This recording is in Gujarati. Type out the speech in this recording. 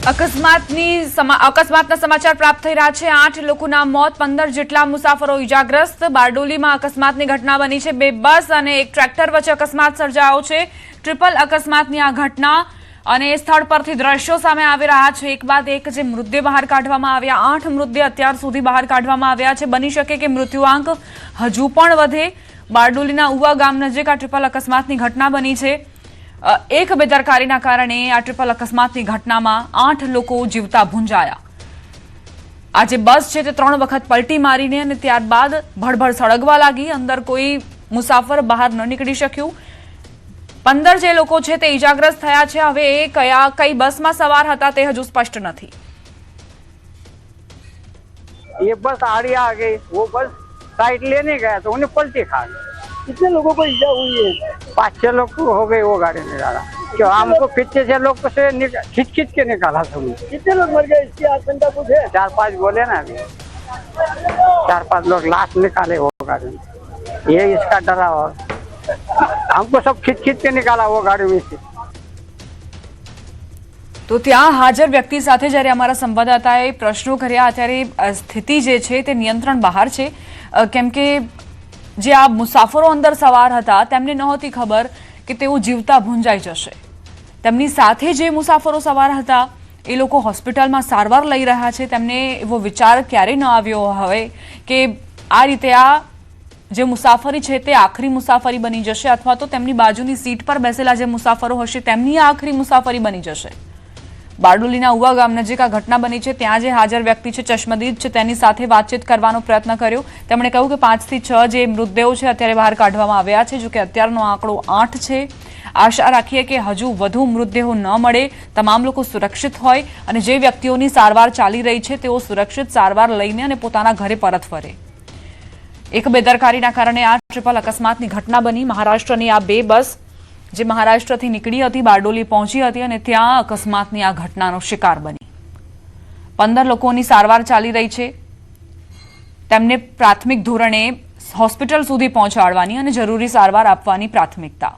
અકસ્માતના સમાચાર પ્રાપ્ત થઈ રહ્યા છે। 8 લોકોના મોત, 15 જેટલા મુસાફરો ઇજાગ્રસ્ત। બારડોલીમાં અકસ્માતની ઘટના બની છે। 2 બસ અને એક ટ્રેક્ટર વચ્ચે અકસ્માત સર્જાયો છે। ટ્રિપલ અકસ્માતની આ ઘટના અને સ્થળ પરથી દ્રશ્યો સામે આવી રહ્યા છે। એક બાદ એક જે મૃતદેહ બહાર કાઢવામાં આવ્યા। 8 મૃતદેહ અત્યાર સુધી બહાર કાઢવામાં આવ્યા છે। બની શકે કે મૃત્યુઆંક હજુ પણ વધે। બારડોલીના ઉવા ગામ નજીક આ ટ્રિપલ અકસ્માતની ઘટના બની છે। એક બેદરકારીના કારણે આ ટ્રિપલ અકસ્માતની ઘટનામાં 8 લોકો જીવતા ભૂંજાયા। આ જે બસ છે તે 3 વખત પલટી મારીને અને ત્યારબાદ ભડભડ સળગવા લાગી। અંદર કોઈ મુસાફર બહાર ન નીકળી શક્યું। 15 જે લોકો છે તે ઇજાગ્રસ્ત થયા છે। હવે એ કઈ બસમાં સવાર હતા તે હજુ સ્પષ્ટ નથી। ये बस आड़ी आ गई, वो बस साइड लेने गया तो उन्हें पलटी खा गई। कितने लोगों को इजा हुई है? 5-6 लोग को हो गए वो गाड़ी में डाला। क्यों हमको पीछे से लोग से खींच के निकाला सब। कितने लोग मर गए इसकी आशंका कुछ है? 4-5 बोले ना अभी, 4-5 लोग लाश निकाले वो गाड़ी में। ये इसका डरा और हमको सब खींच के निकाला वो गाड़ी में से। તો ત્યાં હાજર વ્યક્તિ સાથે જ્યારે અમારા સંવાદદાતાએ પ્રશ્નો કર્યા ત્યારે સ્થિતિ જે છે તે નિયંત્રણ બહાર છે। કેમ કે જે આ મુસાફરો અંદર સવાર હતા તેમને નહોતી ખબર કે તેઓ જીવતા ભૂંજાઈ જશે। તેમની સાથે જે મુસાફરો સવાર હતા એ લોકો હોસ્પિટલમાં સારવાર લઈ રહ્યા છે। તેમને એવો વિચાર ક્યારેય ન આવ્યો હવે કે આ રીતે આ જે મુસાફરી છે તે આખરી મુસાફરી બની જશે અથવા તો તેમની બાજુની સીટ પર બેસેલા જે મુસાફરો હશે તેમની આખરી મુસાફરી બની જશે। બારડોલીના ઉવા ગામ નજીક આ ઘટના બની છે। ત્યાં જે હાજર વ્યક્તિ છે ચશ્મદીદ છે તેની સાથે વાતચીત કરવાનો પ્રયત્ન કર્યો। તેમણે કહ્યું કે 5 થી 6 જે મૃતદેહો છે અત્યારે બહાર કાઢવામાં આવ્યા છે। જો કે અત્યારનો આંકડો 8 છે। આશા રાખીએ કે હજુ વધુ મૃતદેહો ન મળે, તમામ લોકો સુરક્ષિત હોય અને જે વ્યક્તિઓની સારવાર ચાલી રહી છે તેઓ સુરક્ષિત સારવાર લઈને અને પોતાના ઘરે પરત ફરે। એક બેદરકારીના કારણે આ ટ્રિપલ અકસ્માતની ઘટના બની। મહારાષ્ટ્રની આ 2 બસ જે મહારાષ્ટ્રથી નીકળી હતી બારડોલી પહોંચી હતી અને ત્યાં અકસ્માતની આ ઘટનાનો શિકાર બની। 15 લોકોની સારવાર ચાલી રહી છે। તેમને પ્રાથમિક ધોરણે હોસ્પિટલ સુધી પહોંચાડવાની અને જરૂરી સારવાર આપવાની પ્રાથમિકતા।